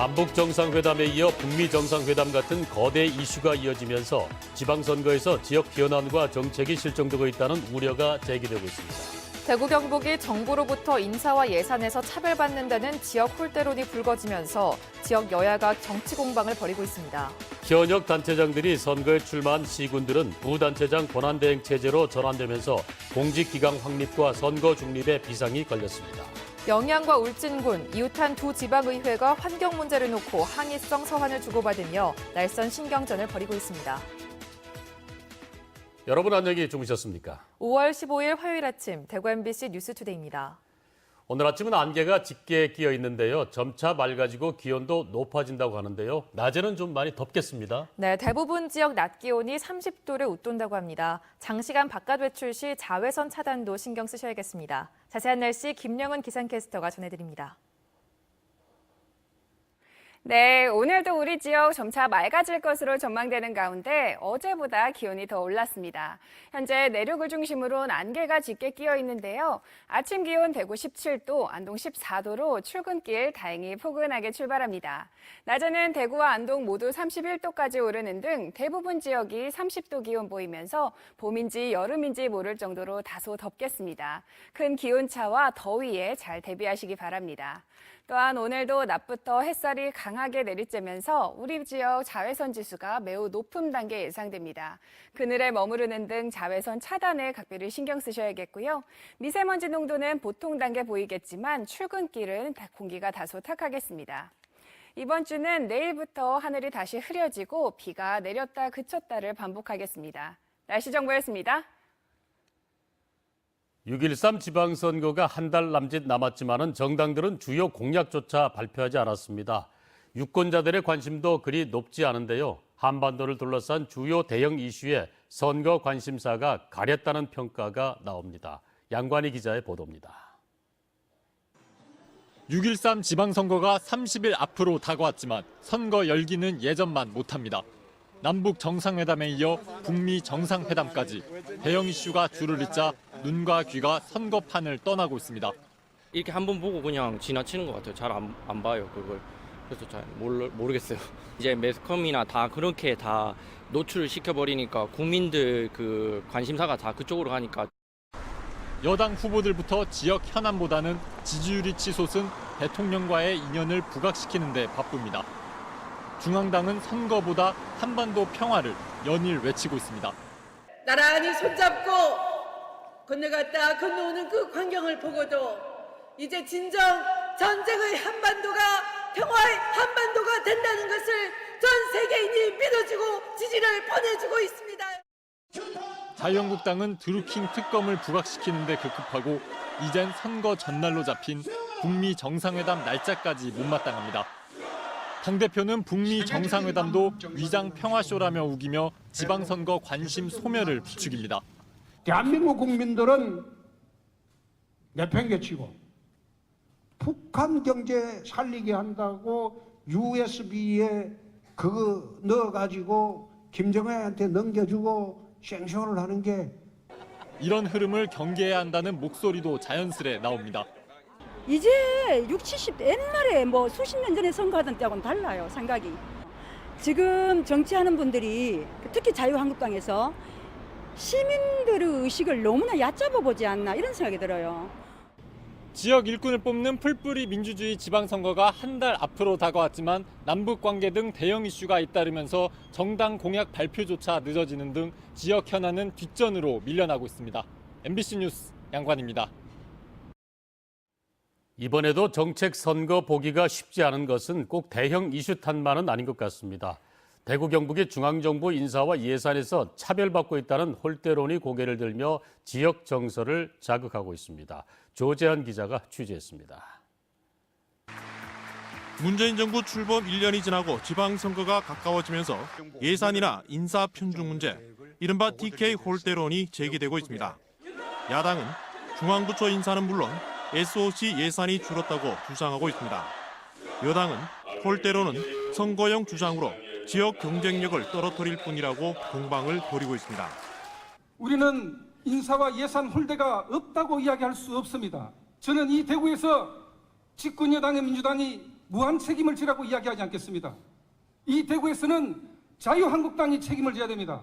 남북 정상회담에 이어 북미 정상회담 같은 거대 이슈가 이어지면서 지방선거에서 지역 현안과 정책이 실종되고 있다는 우려가 제기되고 있습니다. 대구 경북이 정부로부터 인사와 예산에서 차별받는다는 지역 홀대론이 불거지면서 지역 여야가 정치 공방을 벌이고 있습니다. 현역 단체장들이 선거에 출마한 시군들은 부단체장 권한대행 체제로 전환되면서 공직기강 확립과 선거 중립에 비상이 걸렸습니다. 영양과 울진군, 이웃한 두 지방의회가 환경 문제를 놓고 항의성 서한을 주고받으며 날선 신경전을 벌이고 있습니다. 여러분 안녕히 주무셨습니까? 5월 15일 화요일 아침 대구 MBC 뉴스투데이입니다. 오늘 아침은 안개가 짙게 끼어 있는데요. 점차 맑아지고 기온도 높아진다고 하는데요. 낮에는 좀 많이 덥겠습니다. 네, 대부분 지역 낮 기온이 30도를 웃돈다고 합니다. 장시간 바깥 외출 시 자외선 차단도 신경 쓰셔야겠습니다. 자세한 날씨 김영은 기상캐스터가 전해드립니다. 네, 오늘도 우리 지역 점차 맑아질 것으로 전망되는 가운데 어제보다 기온이 더 올랐습니다. 현재 내륙을 중심으로 안개가 짙게 끼어 있는데요. 아침 기온 대구 17도, 안동 14도로 출근길 다행히 포근하게 출발합니다. 낮에는 대구와 안동 모두 31도까지 오르는 등 대부분 지역이 30도 기온 보이면서 봄인지 여름인지 모를 정도로 다소 덥겠습니다. 큰 기온차와 더위에 잘 대비하시기 바랍니다. 또한 오늘도 낮부터 햇살이 강하게 내리쬐면서 우리 지역 자외선 지수가 매우 높은 단계 예상됩니다. 그늘에 머무르는 등 자외선 차단에 각별히 신경 쓰셔야겠고요. 미세먼지 농도는 보통 단계 보이겠지만 출근길은 공기가 다소 탁하겠습니다. 이번 주는 내일부터 하늘이 다시 흐려지고 비가 내렸다 그쳤다를 반복하겠습니다. 날씨 정보였습니다. 6.13 지방선거가 한 달 남짓 남았지만은 정당들은 주요 공약조차 발표하지 않았습니다. 유권자들의 관심도 그리 높지 않은데요. 한반도를 둘러싼 주요 대형 이슈에 선거 관심사가 가렸다는 평가가 나옵니다. 양관희 기자의 보도입니다. 6.13 지방선거가 30일 앞으로 다가왔지만 선거 열기는 예전만 못합니다. 남북 정상회담에 이어 북미 정상회담까지 대형 이슈가 줄을 잇자 눈과 귀가 선거판을 떠나고 있습니다. 이렇게 한번 보고 그냥 지나치는 것 같아요. 잘 안 봐요, 그걸. 그래서 잘 모르겠어요. 이제 매스컴이나 다 그렇게 다 노출을 시켜버리니까 국민들 그 관심사가 다 그쪽으로 가니까. 여당 후보들부터 지역 현안보다는 지지율이 치솟은 대통령과의 인연을 부각시키는 데 바쁩니다. 중앙당은 선거보다 한반도 평화를 연일 외치고 있습니다. 나란히 손잡고 건너갔다 건너오는 그 광경을 보고도 이제 진정 전쟁의 한반도가 평화의 한반도가 된다는 것을 전 세계인이 믿어주고 지지를 보내주고 있습니다. 자유한국당은 드루킹 특검을 부각시키는 데 급급하고 이젠 선거 전날로 잡힌 북미 정상회담 날짜까지 못마땅합니다. 당대표는 북미 정상회담도 위장 평화쇼라며 우기며 지방선거 관심 소멸을 부추깁니다. 대한민국 국민들은 내팽개치고 북한 경제 살리게 한다고 USB에 그거 넣어가지고 김정은한테 넘겨주고 생쇼를 하는 게 이런 흐름을 경계해야 한다는 목소리도 자연스레 나옵니다. 이제 60, 70대 옛날에 뭐 수십 년 전에 선거하던 때하고는 달라요, 생각이. 지금 정치하는 분들이 특히 자유한국당에서 시민들의 의식을 너무나 얕잡아 보지 않나 이런 생각이 들어요. 지역 일꾼을 뽑는 풀뿌리 민주주의 지방선거가 한 달 앞으로 다가왔지만 남북관계 등 대형 이슈가 잇따르면서 정당 공약 발표조차 늦어지는 등 지역 현안은 뒷전으로 밀려나고 있습니다. MBC 뉴스 양관입니다. 이번에도 정책 선거 보기가 쉽지 않은 것은 꼭 대형 이슈 탓만은 아닌 것 같습니다. 대구 경북의 중앙정부 인사와 예산에서 차별받고 있다는 홀대론이 고개를 들며 지역 정서를 자극하고 있습니다. 조재한 기자가 취재했습니다. 문재인 정부 출범 1년이 지나고 지방선거가 가까워지면서 예산이나 인사 편중 문제, 이른바 TK 홀대론이 제기되고 있습니다. 야당은 중앙부처 인사는 물론 SOC 예산이 줄었다고 주장하고 있습니다. 여당은 홀대로는 선거용 주장으로 지역 경쟁력을 떨어뜨릴 뿐이라고 공방을 벌이고 있습니다. 우리는 인사와 예산 홀대가 없다고 이야기할 수 없습니다. 저는 이 대구에서 집권여당의 민주당이 무한 책임을 지라고 이야기하지 않겠습니다. 이 대구에서는 자유한국당이 책임을 져야 됩니다.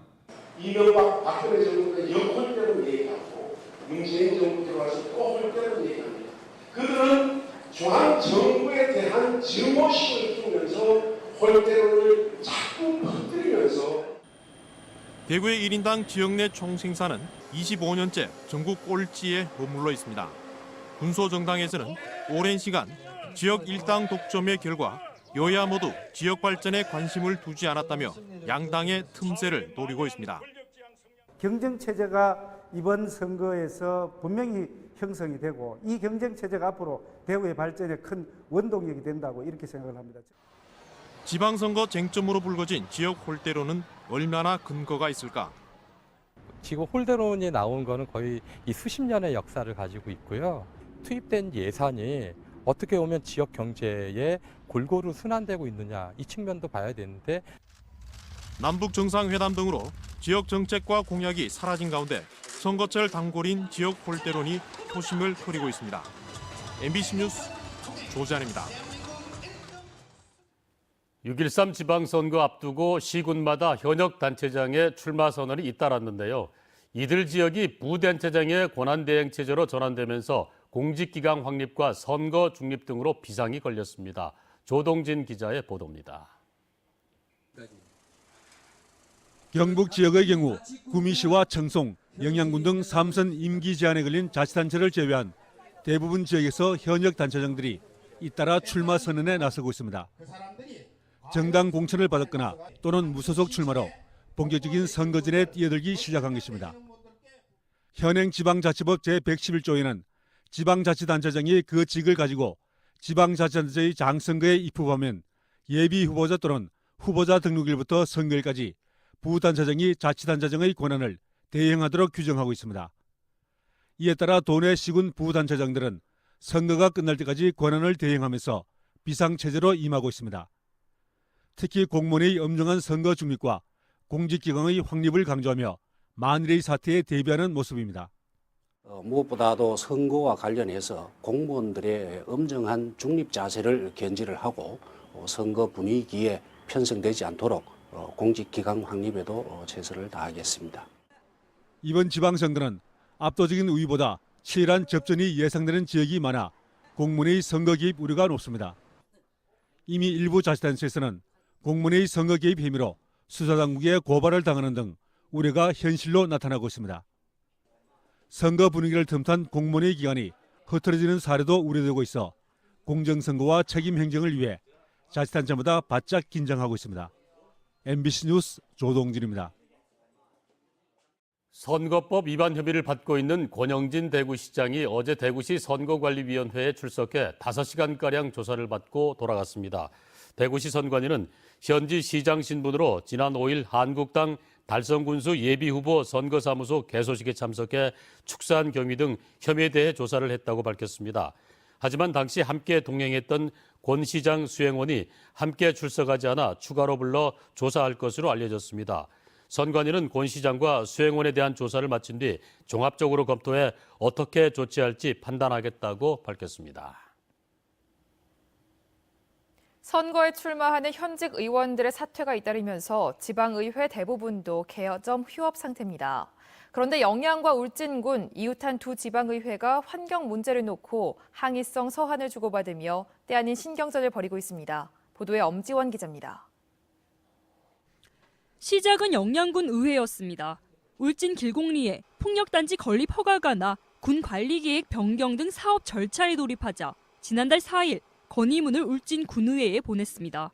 이명박 박근혜 정부의 역할대로 얘기하고 문재인 정부 들어와서 또 홀대로 얘기합니다. 그들은 중앙정부에 대한 증오심을 두면서 홀대로를 자꾸 퍼뜨리면서 대구의 1인당 지역 내 총생산은 25년째 전국 꼴찌에 머물러 있습니다. 군소정당에서는 오랜 시간 지역 일당 독점의 결과 여야 모두 지역 발전에 관심을 두지 않았다며 양당의 틈새를 노리고 있습니다. 경쟁체제가 이번 선거에서 분명히 형성이 되고 이 경쟁체제가 앞으로 대구의 발전에 큰 원동력이 된다고 이렇게 생각을 합니다. 지방선거 쟁점으로 불거진 지역 홀대론은 얼마나 근거가 있을까? 지금 홀대론이 나온 거는 거의 이 수십 년의 역사를 가지고 있고요. 투입된 예산이 어떻게 보면 지역 경제에 골고루 순환되고 있느냐 이 측면도 봐야 되는데 남북 정상회담 등으로 지역 정책과 공약이 사라진 가운데 선거철 단골인 지역 홀대론이 표심을 흐리고 있습니다. MBC 뉴스 조지환입니다. 6.13 지방선거 앞두고 시군마다 현역 단체장의 출마 선언이 잇따랐는데요. 이들 지역이 부단체장의 권한대행체제로 전환되면서 공직기강 확립과 선거 중립 등으로 비상이 걸렸습니다. 조동진 기자의 보도입니다. 경북 지역의 경우 구미시와 청송, 영양군 등 3선 임기 제한에 걸린 자치단체를 제외한 대부분 지역에서 현역 단체장들이 잇따라 출마 선언에 나서고 있습니다. 정당 공천을 받았거나 또는 무소속 출마로 본격적인 선거전에 뛰어들기 시작한 것입니다. 현행 지방자치법 제111조에는 지방자치단체장이 그 직을 가지고 지방자치단체의 장선거에 입후보하면 예비후보자 또는 후보자 등록일부터 선거일까지 부단체장이 자치단체장의 권한을 대행하도록 규정하고 있습니다. 이에 따라 도내 시군 부단체장들은 선거가 끝날 때까지 권한을 대행하면서 비상체제로 임하고 있습니다. 특히 공무원의 엄정한 선거 중립과 공직기강의 확립을 강조하며 만일의 사태에 대비하는 모습입니다. 무엇보다도 선거와 관련해서 공무원들의 엄정한 중립 자세를 견지를 하고 선거 분위기에 편성되지 않도록 공직기강 확립에도 최선을 다하겠습니다. 이번 지방선거는 압도적인 우위보다 치열한 접전이 예상되는 지역이 많아 공무원의 선거 개입 우려가 높습니다. 이미 일부 자치단체에서는 공무원의 선거 개입 혐의로 수사당국에 고발을 당하는 등 우려가 현실로 나타나고 있습니다. 선거 분위기를 틈탄 공무원의 기간이 흐트러지는 사례도 우려되고 있어 공정선거와 책임 행정을 위해 자치단체마다 바짝 긴장하고 있습니다. MBC 뉴스 조동진입니다. 선거법 위반 혐의를 받고 있는 권영진 대구시장이 어제 대구시 선거관리위원회에 출석해 5시간가량 조사를 받고 돌아갔습니다. 대구시 선관위는 현지 시장 신분으로 지난 5일 한국당 달성군수 예비후보 선거사무소 개소식에 참석해 축산 경위 등 혐의에 대해 조사를 했다고 밝혔습니다. 하지만 당시 함께 동행했던 권 시장 수행원이 함께 출석하지 않아 추가로 불러 조사할 것으로 알려졌습니다. 선관위는 권 시장과 수행원에 대한 조사를 마친 뒤 종합적으로 검토해 어떻게 조치할지 판단하겠다고 밝혔습니다. 선거에 출마하는 현직 의원들의 사퇴가 잇따르면서 지방의회 대부분도 개점 휴업 상태입니다. 그런데 영양과 울진군, 이웃한 두 지방의회가 환경 문제를 놓고 항의성 서한을 주고받으며 때 아닌 신경전을 벌이고 있습니다. 보도에 엄지원 기자입니다. 시작은 영양군 의회였습니다. 울진 길곡리에 풍력단지 건립 허가가 나 군 관리계획 변경 등 사업 절차에 돌입하자 지난달 4일 건의문을 울진 군의회에 보냈습니다.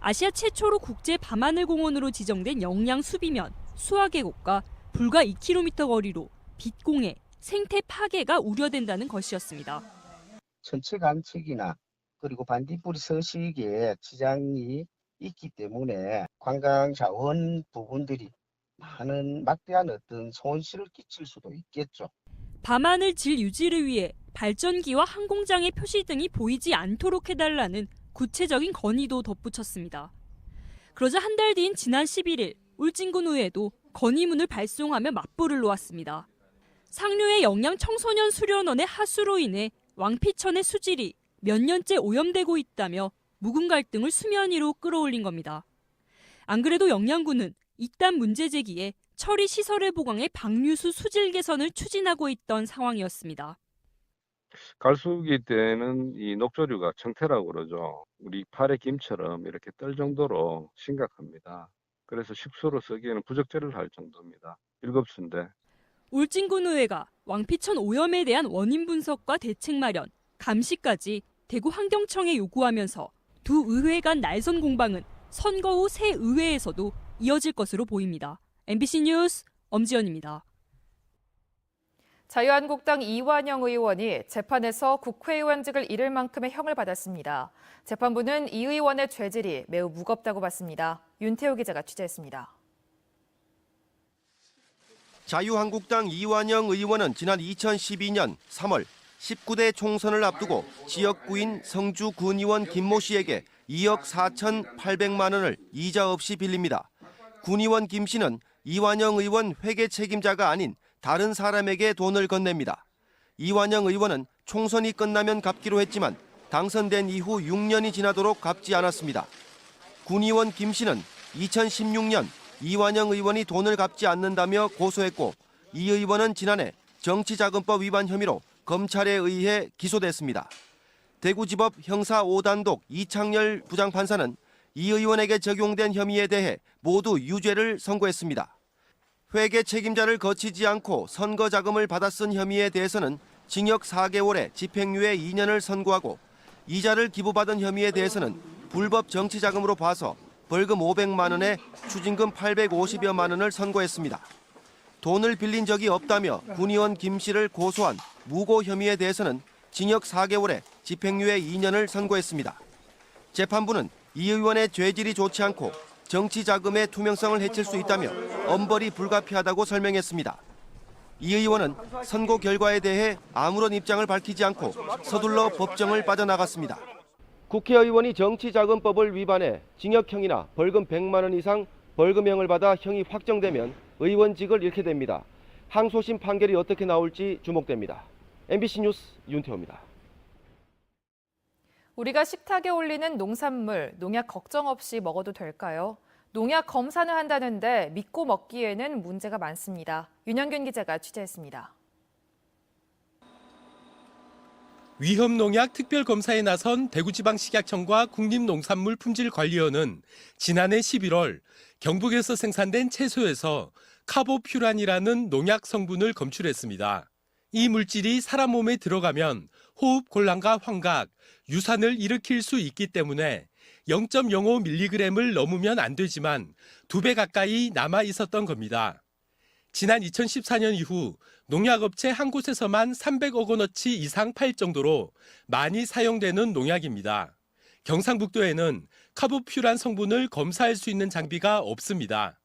아시아 최초로 국제 밤하늘 공원으로 지정된 영양 수비면 수화계곡과 불과 2km 거리로 빛공해, 생태 파괴가 우려된다는 것이었습니다. 전체 관측이나 그리고 반딧불이 서식에 지장이 있기 때문에 관광 자원 부분들이 많은 막대한 어떤 손실을 끼칠 수도 있겠죠. 밤하늘 질 유지를 위해 발전기와 항공장의 표시 등이 보이지 않도록 해달라는 구체적인 건의도 덧붙였습니다. 그러자 한 달 뒤인 지난 11일 울진군의회도 건의문을 발송하며 맞불을 놓았습니다. 상류의 영양 청소년 수련원의 하수로 인해 왕피천의 수질이 몇 년째 오염되고 있다며 묵은 갈등을 수면 위로 끌어올린 겁니다. 안 그래도 영양군은 이딴 문제 제기에 처리 시설의 보강에 방류수 수질 개선을 추진하고 있던 상황이었습니다. 갈수기 때는 이 녹조류가 청태라고 그러죠. 우리 팔의 김처럼 이렇게 뜰 정도로 심각합니다. 그래서 식수로 쓰기에는 부적절을 할 정도입니다. 7수인데. 울진군의회가 왕피천 오염에 대한 원인 분석과 대책 마련, 감시까지 대구 환경청에 요구하면서 두 의회 간 날선 공방은 선거 후 새 의회에서도 이어질 것으로 보입니다. MBC 뉴스 엄지연입니다. 자유한국당 이완영 의원이 재판에서 국회의원직을 잃을 만큼의 형을 받았습니다. 재판부는 이 의원의 죄질이 매우 무겁다고 봤습니다. 윤태호 기자가 취재했습니다. 자유한국당 이완영 의원은 지난 2012년 3월 19대 총선을 앞두고 지역구인 성주 군의원 김모 씨에게 2억 4,800만 원을 이자 없이 빌립니다. 군의원 김 씨는 이완영 의원 회계 책임자가 아닌 다른 사람에게 돈을 건넵니다. 이완영 의원은 총선이 끝나면 갚기로 했지만 당선된 이후 6년이 지나도록 갚지 않았습니다. 군의원 김 씨는 2016년 이완영 의원이 돈을 갚지 않는다며 고소했고 이 의원은 지난해 정치자금법 위반 혐의로 검찰에 의해 기소됐습니다. 대구지법 형사 5단독 이창열 부장판사는 이 의원에게 적용된 혐의에 대해 모두 유죄를 선고했습니다. 회계 책임자를 거치지 않고 선거 자금을 받아 쓴 혐의에 대해서는 징역 4개월에 집행유예 2년을 선고하고 이자를 기부받은 혐의에 대해서는 불법 정치 자금으로 봐서 벌금 500만 원에 추징금 850여만 원을 선고했습니다. 돈을 빌린 적이 없다며 군의원 김 씨를 고소한 무고 혐의에 대해서는 징역 4개월에 집행유예 2년을 선고했습니다. 재판부는 이 의원의 죄질이 좋지 않고 정치 자금의 투명성을 해칠 수 있다며 엄벌이 불가피하다고 설명했습니다. 이 의원은 선고 결과에 대해 아무런 입장을 밝히지 않고 서둘러 법정을 빠져나갔습니다. 국회의원이 정치자금법을 위반해 징역형이나 벌금 100만 원 이상 벌금형을 받아 형이 확정되면 의원직을 잃게 됩니다. 항소심 판결이 어떻게 나올지 주목됩니다. MBC 뉴스 윤태호입니다. 우리가 식탁에 올리는 농산물, 농약 걱정 없이 먹어도 될까요? 농약 검사는 한다는데 믿고 먹기에는 문제가 많습니다. 윤영균 기자가 취재했습니다. 위험농약 특별검사에 나선 대구지방식약청과 국립농산물품질관리원은 지난해 11월 경북에서 생산된 채소에서 카보퓨란이라는 농약 성분을 검출했습니다. 이 물질이 사람 몸에 들어가면 호흡 곤란과 환각, 유산을 일으킬 수 있기 때문에 0.05mg을 넘으면 안 되지만 2배 가까이 남아 있었던 겁니다. 지난 2014년 이후 농약업체 한 곳에서만 300억 원어치 이상 팔 정도로 많이 사용되는 농약입니다. 경상북도에는 카보퓨란 성분을 검사할 수 있는 장비가 없습니다.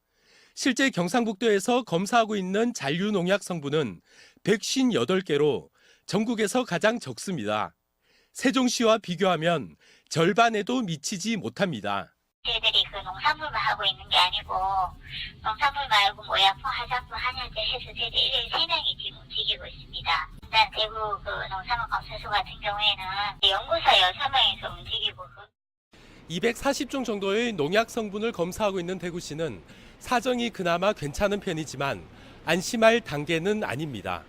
실제 경상북도에서 검사하고 있는 잔류 농약 성분은 158개로 전국에서 가장 적습니다. 세종시와 비교하면 절반에도 미치지 못합니다. 저희들이 그 농산물만 하고 있는 게 아니고 농산물 말고 모약품, 화장품, 한약재 해서 저희들 일일 3명이 지금 움직이고 있습니다. 일단 대구 그 농산물 검사소 같은 경우에는 연구사 6명에서 움직이고 240종 정도의 농약 성분을 검사하고 있는 대구시는 사정이 그나마 괜찮은 편이지만 안심할 단계는 아닙니다.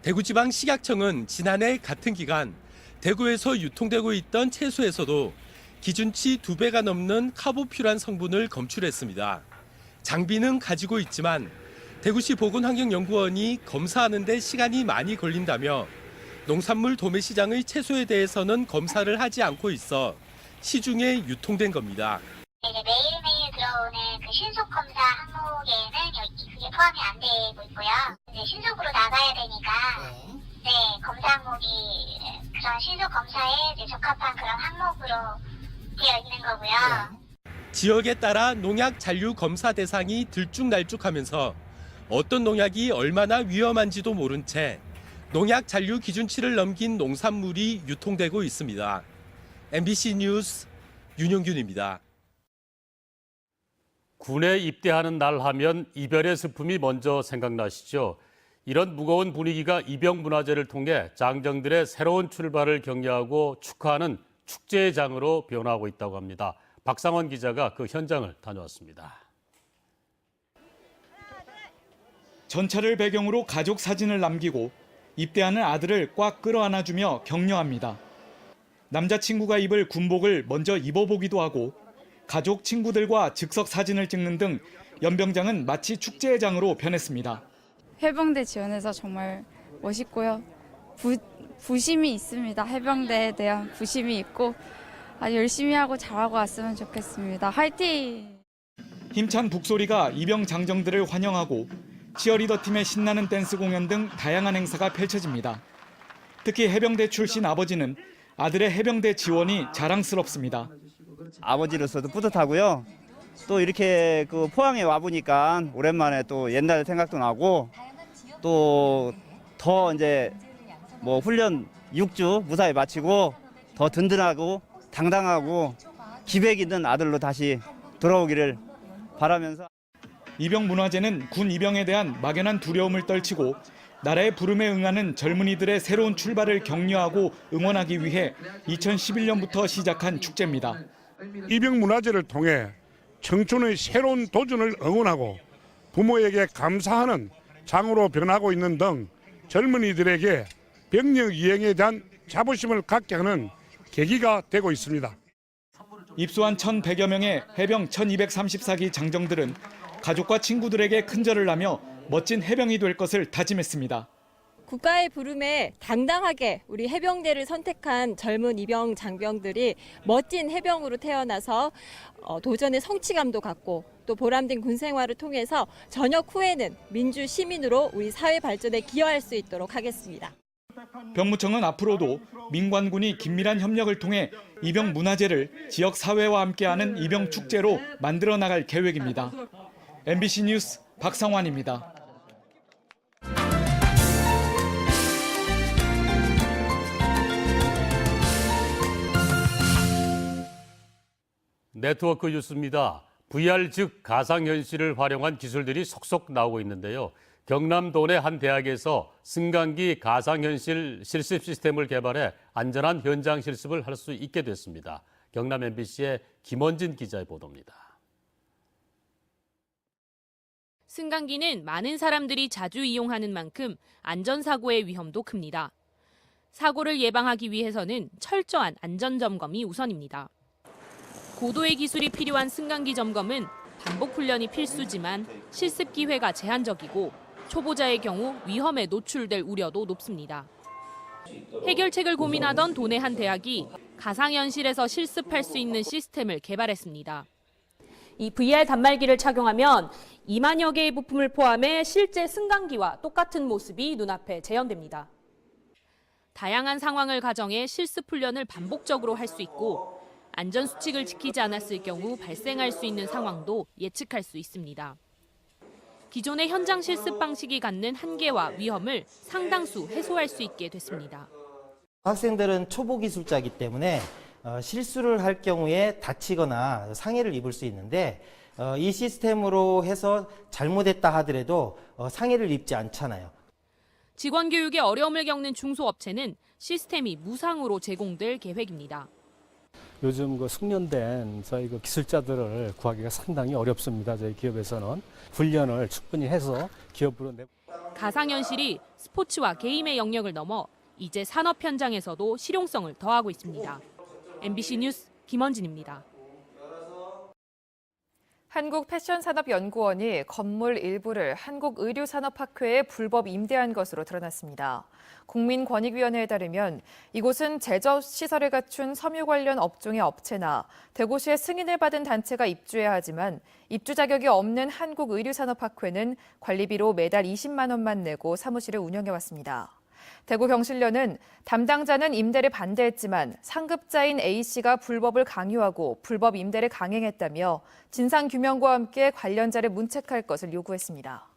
대구지방식약청은 지난해 같은 기간 대구에서 유통되고 있던 채소에서도 기준치 2배가 넘는 카보퓨란 성분을 검출했습니다. 장비는 가지고 있지만 대구시 보건환경연구원이 검사하는 데 시간이 많이 걸린다며 농산물 도매시장의 채소에 대해서는 검사를 하지 않고 있어 시중에 유통된 겁니다. 매일매일 들어오는 그 신속 검사 항목에는 그게 포함이 안 되고 있고요. 이제 신속으로 나가야 되니까 검사 항목이 그런 신속 검사에 이제 적합한 그런 항목으로 되어 있는 거고요. 지역에 따라 농약 잔류 검사 대상이 들쭉날쭉하면서 어떤 농약이 얼마나 위험한지도 모른 채 농약 잔류 기준치를 넘긴 농산물이 유통되고 있습니다. MBC 뉴스 윤영균입니다. 군에 입대하는 날 하면 이별의 슬픔이 먼저 생각나시죠? 이런 무거운 분위기가 입영문화제를 통해 장정들의 새로운 출발을 격려하고 축하하는 축제의 장으로 변화하고 있다고 합니다. 박상원 기자가 그 현장을 다녀왔습니다. 전차를 배경으로 가족 사진을 남기고 입대하는 아들을 꽉 끌어안아주며 격려합니다. 남자친구가 입을 군복을 먼저 입어보기도 하고 가족, 친구들과 즉석 사진을 찍는 등 연병장은 마치 축제의 장으로 변했습니다. 해병대 지원해서 정말 멋있고요. 부심이 있습니다. 해병대에 대한 부심이 있고 아주 열심히 하고 잘하고 왔으면 좋겠습니다. 화이팅! 힘찬 북소리가 입영 장정들을 환영하고 치어리더 팀의 신나는 댄스 공연 등 다양한 행사가 펼쳐집니다. 특히 해병대 출신 아버지는 아들의 해병대 지원이 자랑스럽습니다. 아버지로서도 뿌듯하고요. 또 이렇게 포항에 와보니까 오랜만에 또 옛날 생각도 나고 또 더 이제 훈련 6주 무사히 마치고 더 든든하고 당당하고 기백 있는 아들로 다시 돌아오기를 바라면서 입영문화제는 군 입영에 대한 막연한 두려움을 떨치고 나라의 부름에 응하는 젊은이들의 새로운 출발을 격려하고 응원하기 위해 2011년부터 시작한 축제입니다. 입영문화제를 통해 청춘의 새로운 도전을 응원하고 부모에게 감사하는 장으로 변하고 있는 등 젊은이들에게 병력 이행에 대한 자부심을 갖게 하는 계기가 되고 있습니다. 입소한 1,100여 명의 해병 1234기 장정들은 가족과 친구들에게 큰절을 하며 멋진 해병이 될 것을 다짐했습니다. 국가의 부름에 당당하게 우리 해병대를 선택한 젊은 입영 장병들이 멋진 해병으로 태어나서 도전의 성취감도 갖고 또 보람된 군 생활을 통해서 전역 후에는 민주 시민으로 우리 사회 발전에 기여할 수 있도록 하겠습니다. 병무청은 앞으로도 민관군이 긴밀한 협력을 통해 입영 문화제를 지역 사회와 함께하는 입영 축제로 만들어 나갈 계획입니다. MBC 뉴스 박상환입니다. 네트워크 뉴스입니다. VR 즉 가상현실을 활용한 기술들이 속속 나오고 있는데요. 경남도내 한 대학에서 승강기 가상현실 실습 시스템을 개발해 안전한 현장 실습을 할 수 있게 됐습니다. 경남 MBC의 김원진 기자의 보도입니다. 승강기는 많은 사람들이 자주 이용하는 만큼 안전사고의 위험도 큽니다. 사고를 예방하기 위해서는 철저한 안전점검이 우선입니다. 고도의 기술이 필요한 승강기 점검은 반복 훈련이 필수지만 실습 기회가 제한적이고 초보자의 경우 위험에 노출될 우려도 높습니다. 해결책을 고민하던 도내 한 대학이 가상현실에서 실습할 수 있는 시스템을 개발했습니다. 이 VR 단말기를 착용하면 2만여 개의 부품을 포함해 실제 승강기와 똑같은 모습이 눈앞에 재현됩니다. 다양한 상황을 가정해 실습 훈련을 반복적으로 할 수 있고 안전수칙을 지키지 않았을 경우 발생할 수 있는 상황도 예측할 수 있습니다. 기존의 현장 실습 방식이 갖는 한계와 위험을 상당수 해소할 수 있게 됐습니다. 학생들은 초보 기술자이기 때문에 실수를 할 경우에 다치거나 상해를 입을 수 있는데 이 시스템으로 해서 잘못했다 하더라도 상해를 입지 않잖아요. 직원 교육에 어려움을 겪는 중소업체는 시스템이 무상으로 제공될 계획입니다. 요즘 숙련된 저희 기술자들을 구하기가 상당히 어렵습니다. 저희 기업에서는 훈련을 충분히 해서 기업으로 가상현실이 스포츠와 게임의 영역을 넘어 이제 산업 현장에서도 실용성을 더하고 있습니다. MBC 뉴스 김원진입니다. 한국패션산업연구원이 건물 일부를 한국의류산업학회에 불법 임대한 것으로 드러났습니다. 국민권익위원회에 따르면 이곳은 제조시설을 갖춘 섬유 관련 업종의 업체나 대구시의 승인을 받은 단체가 입주해야 하지만 입주 자격이 없는 한국의류산업학회는 관리비로 매달 20만 원만 내고 사무실을 운영해왔습니다. 대구경실련은 담당자는 임대를 반대했지만 상급자인 A씨가 불법을 강요하고 불법 임대를 강행했다며 진상규명과 함께 관련자를 문책할 것을 요구했습니다.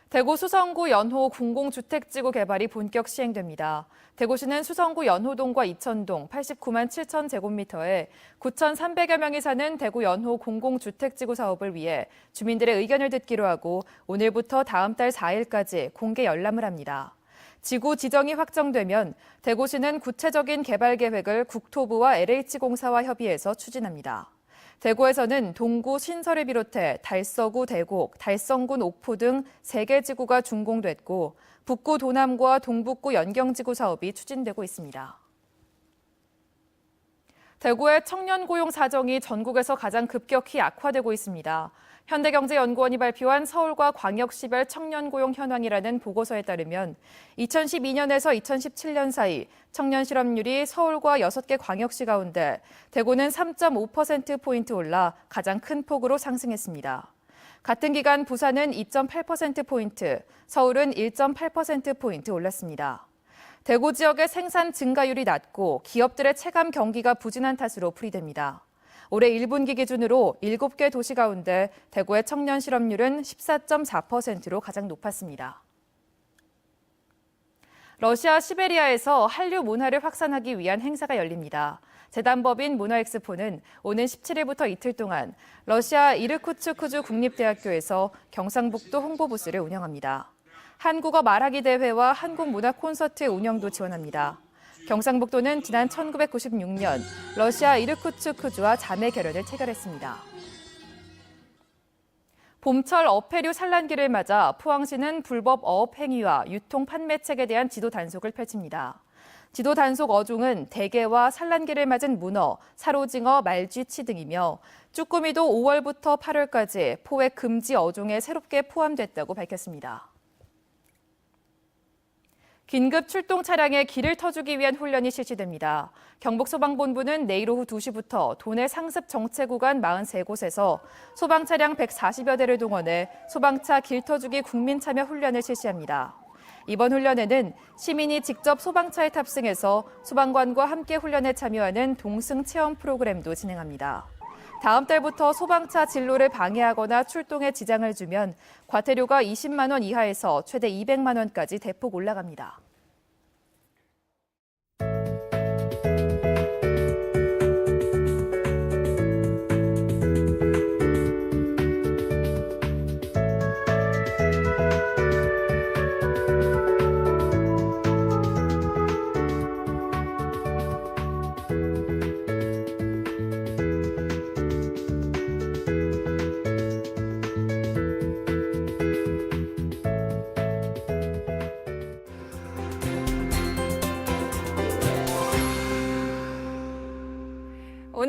대구 수성구 연호 공공주택지구 개발이 본격 시행됩니다. 대구시는 수성구 연호동과 이천동 89만 7천 제곱미터에 9,300여 명이 사는 대구 연호 공공주택지구 사업을 위해 주민들의 의견을 듣기로 하고 오늘부터 다음 달 4일까지 공개 열람을 합니다. 지구 지정이 확정되면 대구시는 구체적인 개발 계획을 국토부와 LH공사와 협의해서 추진합니다. 대구에서는 동구 신설을 비롯해 달서구 대곡, 달성군 옥포 등 3개 지구가 준공됐고 북구 도남과 동북구 연경지구 사업이 추진되고 있습니다. 대구의 청년 고용 사정이 전국에서 가장 급격히 악화되고 있습니다. 현대경제연구원이 발표한 서울과 광역시별 청년 고용 현황이라는 보고서에 따르면 2012년에서 2017년 사이 청년 실업률이 서울과 6개 광역시 가운데 대구는 3.5%포인트 올라 가장 큰 폭으로 상승했습니다. 같은 기간 부산은 2.8%포인트, 서울은 1.8%포인트 올랐습니다. 대구 지역의 생산 증가율이 낮고 기업들의 체감 경기가 부진한 탓으로 풀이됩니다. 올해 1분기 기준으로 7개 도시 가운데 대구의 청년 실업률은 14.4%로 가장 높았습니다. 러시아 시베리아에서 한류 문화를 확산하기 위한 행사가 열립니다. 재단법인 문화엑스포는 오는 17일부터 이틀 동안 러시아 이르쿠츠크주 국립대학교에서 경상북도 홍보부스를 운영합니다. 한국어 말하기 대회와 한국 문화 콘서트의 운영도 지원합니다. 경상북도는 지난 1996년 러시아 이르쿠츠크주와 자매 결연을 체결했습니다. 봄철 어패류 산란기를 맞아 포항시는 불법 어업 행위와 유통 판매책에 대한 지도 단속을 펼칩니다. 지도 단속 어종은 대게와 산란기를 맞은 문어, 사로징어, 말쥐치 등이며 쭈꾸미도 5월부터 8월까지 포획 금지 어종에 새롭게 포함됐다고 밝혔습니다. 긴급 출동 차량에 길을 터주기 위한 훈련이 실시됩니다. 경북소방본부는 내일 오후 2시부터 도내 상습 정체 구간 43곳에서 소방 차량 140여 대를 동원해 소방차 길 터주기 국민 참여 훈련을 실시합니다. 이번 훈련에는 시민이 직접 소방차에 탑승해서 소방관과 함께 훈련에 참여하는 동승 체험 프로그램도 진행합니다. 다음 달부터 소방차 진로를 방해하거나 출동에 지장을 주면 과태료가 20만 원 이하에서 최대 200만 원까지 대폭 올라갑니다.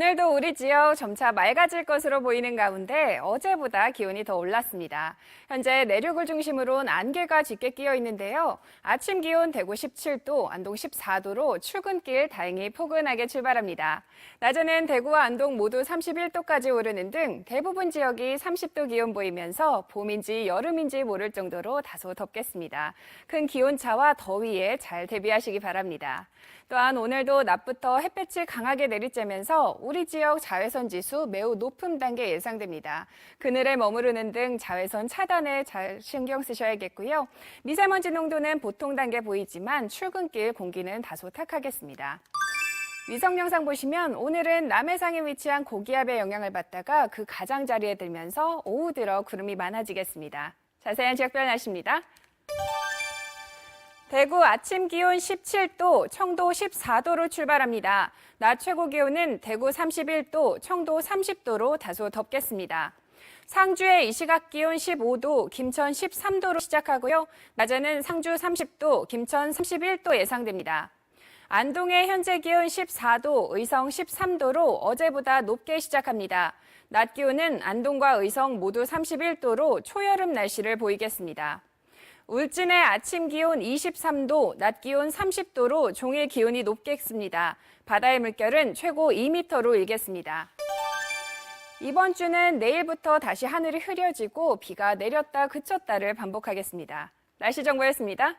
오늘도 우리 지역 점차 맑아질 것으로 보이는 가운데 어제보다 기온이 더 올랐습니다. 현재 내륙을 중심으로 안개가 짙게 끼어 있는데요. 아침 기온 대구 17도, 안동 14도로 출근길 다행히 포근하게 출발합니다. 낮에는 대구와 안동 모두 31도까지 오르는 등 대부분 지역이 30도 기온 보이면서 봄인지 여름인지 모를 정도로 다소 덥겠습니다. 큰 기온차와 더위에 잘 대비하시기 바랍니다. 또한 오늘도 낮부터 햇볕이 강하게 내리쬐면서 우리 지역 자외선 지수 매우 높은 단계 예상됩니다. 그늘에 머무르는 등 자외선 차단에 잘 신경 쓰셔야겠고요. 미세먼지 농도는 보통 단계 보이지만 출근길 공기는 다소 탁하겠습니다. 위성 영상 보시면 오늘은 남해상에 위치한 고기압의 영향을 받다가 그 가장자리에 들면서 오후 들어 구름이 많아지겠습니다. 자세한 지역별 날씨입니다. 대구 아침 기온 17도, 청도 14도로 출발합니다. 낮 최고 기온은 대구 31도, 청도 30도로 다소 덥겠습니다. 상주의 이 시각 기온 15도, 김천 13도로 시작하고요. 낮에는 상주 30도, 김천 31도 예상됩니다. 안동의 현재 기온 14도, 의성 13도로 어제보다 높게 시작합니다. 낮 기온은 안동과 의성 모두 31도로 초여름 날씨를 보이겠습니다. 울진의 아침 기온 23도, 낮 기온 30도로 종일 기온이 높겠습니다. 바다의 물결은 최고 2m로 일겠습니다. 이번 주는 내일부터 다시 하늘이 흐려지고 비가 내렸다 그쳤다를 반복하겠습니다. 날씨 정보였습니다.